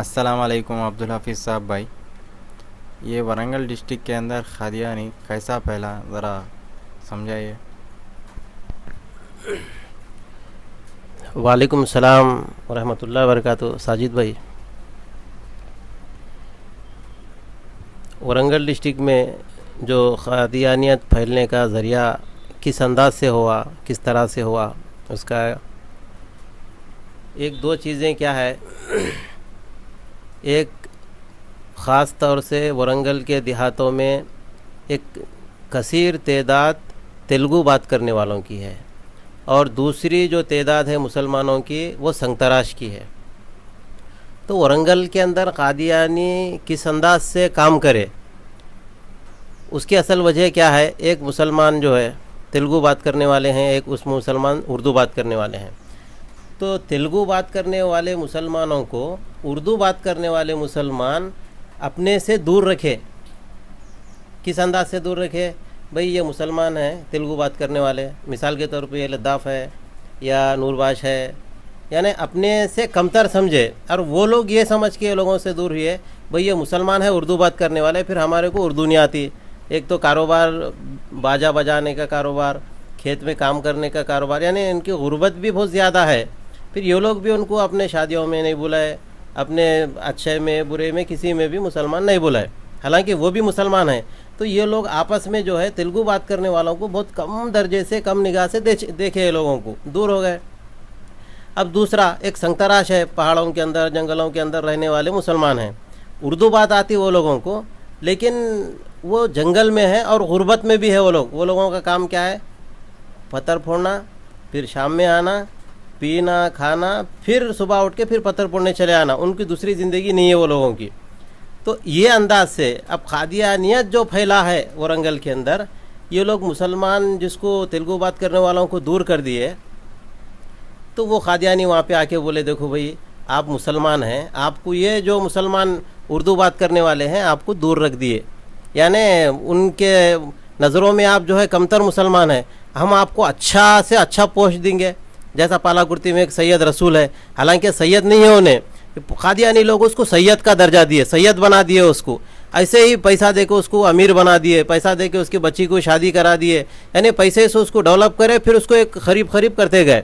अस्सलाम वालेकुम अब्दुल हफीज़ साहब भाई। ये वारंगल डिस्ट्रिक्ट के अंदर खादियानी कैसा फैला, ज़रा समझाइए। वालेकुम सलाम वरहमतुल्लाहि वबरकातुहू। साजिद भाई, वारंगल डिस्ट्रिक्ट में जो खादियानियत फैलने का ज़रिया किस अंदाज से हुआ, किस तरह से हुआ, उसका एक दो चीज़ें क्या है। एक ख़ास तौर से वारंगल के देहातों में एक कसीर तादाद तेलुगु बात करने वालों की है, और दूसरी जो तादाद है मुसलमानों की वो संगतराश की है। तो वारंगल के अंदर कादियानी किस अंदाज से काम करे, उसकी असल वजह क्या है। एक मुसलमान जो है तेलुगु बात करने वाले हैं, एक उस मुसलमान उर्दू बात करने वाले हैं। तो तेलुगु बात करने वाले मुसलमानों को उर्दू बात करने वाले मुसलमान अपने से दूर रखे। किस अंदाज से दूर रखे भाई, ये मुसलमान हैं तेलुगु बात करने वाले, मिसाल के तौर पे ये लद्दाफ़ है या नूरबाश है, यानी अपने से कमतर समझे, और वो लोग ये समझ के लोगों से दूर हुए भाई ये मुसलमान है उर्दू बात करने वाले, फिर हमारे को उर्दू नहीं आती। एक तो कारोबार बाजा बजाने का कारोबार, खेत में काम करने का कारोबार, यानी इनकी गुर्बत भी बहुत ज़्यादा है। फिर ये लोग भी उनको अपने शादियों में नहीं बुलाए, अपने अच्छे में बुरे में किसी में भी मुसलमान नहीं बुलाए, हालांकि वो भी मुसलमान हैं। तो ये लोग आपस में जो है तेलुगु बात करने वालों को बहुत कम दर्जे से, कम निगाह से देखे, ये लोगों को दूर हो गए। अब दूसरा एक संगतराश है, पहाड़ों के अंदर जंगलों के अंदर रहने वाले मुसलमान हैं, उर्दू बात आती वो लोगों को, लेकिन वो जंगल में है और गुर्बत में भी है। वो लोगों का काम क्या है, पत्थर फोड़ना, फिर शाम में आना, पीना, खाना, फिर सुबह उठ के फिर पत्थर फोड़ने चले आना, उनकी दूसरी ज़िंदगी नहीं है वो लोगों की। तो ये अंदाज से अब खादियानियत जो फैला है वारंगल के अंदर, ये लोग मुसलमान जिसको तेलुगु बात करने वालों को दूर कर दिए, तो वो खादियानी वहाँ पे आके बोले देखो भाई आप मुसलमान हैं, आपको ये जो मुसलमान उर्दू बात करने वाले हैं आपको दूर रख दिए, यानी उनके नज़रों में आप जो है कमतर मुसलमान हैं, हम आपको अच्छा से अच्छा पोस्ट देंगे। जैसा पालाकुर्ती में एक सैयद रसूल है, हालांकि सैयद नहीं है उन्हें, खादियानी लोग उसको सैयद का दर्जा दिए, सैयद बना दिए उसको। ऐसे ही पैसा दे के उसको अमीर बना दिए, पैसा दे के उसकी बच्ची को शादी करा दिए, यानी पैसे से उसको डेवलप करे, फिर उसको एक खरीब करते गए।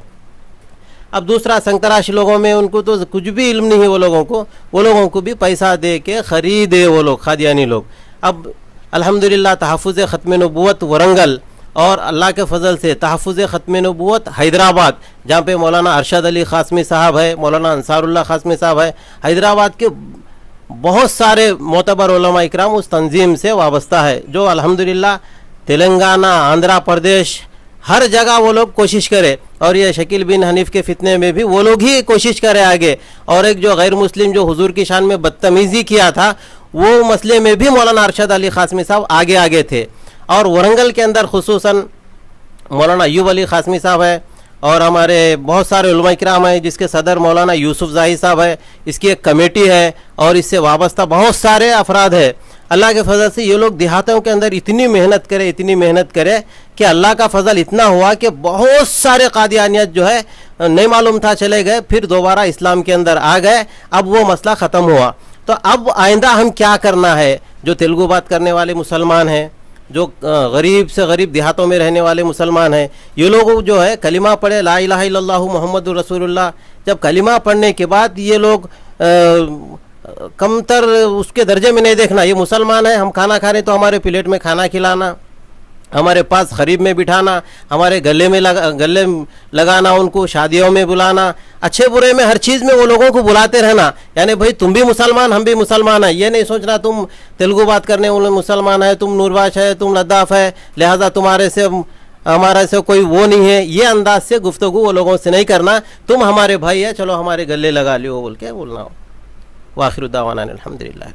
अब दूसरा संगतराश लोगों में उनको तो कुछ भी इल्म नहीं है, वो लोगों को भी पैसा दे के ख़रीदे वो लोग खादियानी लोग। अब अल्हम्दुलिल्लाह तहफ़्फ़ुज़ ख़त्म नबूवत वारंगल और अल्लाह के फ़ज़ल से तहफ़्फ़ुज़ ख़त्म नबूवत हैदराबाद, जहाँ पे मौलाना अरशद अली ख़ासमी साहब है, मौलाना अंसारुल्लाह ख़ासमी साहब है, हैदराबाद के बहुत सारे मोतबर उलमा इकराम उस तंजीम से वाबस्ता है, जो अल्हम्दुलिल्लाह तेलंगाना, आंध्र प्रदेश, हर जगह वो लोग कोशिश करे। और ये शकील बिन हनीफ के फितने में भी वो लोग ही कोशिश करे आगे। और एक जो गैर मुस्लिम जो हुजूर की शान में बदतमीज़ी किया था, वो मसले में भी मौलाना अरशद अली ख़ासमी साहब आगे थे। और वारंगल के अंदर खुसूसन मौलाना अय्यूब अली ख़ासमी साहब है, और हमारे बहुत सारे उलमा इकराम हैं, जिसके सदर मौलाना यूसुफ ज़ाहिद साहब है, इसकी एक कमेटी है, और इससे वाबस्ता बहुत सारे अफराद है। अल्लाह के फजल से ये लोग देहातों के अंदर इतनी मेहनत करे कि अल्लाह का फजल इतना हुआ कि बहुत सारे कादियानियत जो है नहीं मालूम था चले गए, फिर दोबारा इस्लाम के अंदर आ गए। अब वो मसला ख़त्म हुआ। तो अब आइंदा हम क्या करना है, जो तेलुगु बात करने वाले मुसलमान हैं, जो गरीब से गरीब देहातों में रहने वाले मुसलमान हैं, ये लोग जो है कलिमा पढ़े, ला इलाहा इल्लल्लाहु मुहम्मदुर रसूलुल्लाह। जब कलिमा पढ़ने के बाद ये लोग कमतर उसके दर्जे में नहीं देखना, ये मुसलमान है, हम खाना खा रहे तो हमारे प्लेट में खाना खिलाना, हमारे पास खरीब में बिठाना, हमारे गले लगाना, उनको शादियों में बुलाना, अच्छे बुरे में हर चीज़ में वो लोगों को बुलाते रहना। यानी भाई तुम भी मुसलमान, हम भी मुसलमान हैं, ये नहीं सोचना तुम तेलुगु बात करने वाले मुसलमान है, तुम नूरबाश है, तुम लद्दाफ़ है, लिहाजा तुम्हारे से हमारे से कोई वो नहीं है, ये अंदाज से गुफ्तगू वो लोगों से नहीं करना। तुम हमारे भाई है, चलो हमारे गले लगा लियो बोल के बोलना हो। वाखिर दावाना अल्हम्दुलिल्लाह।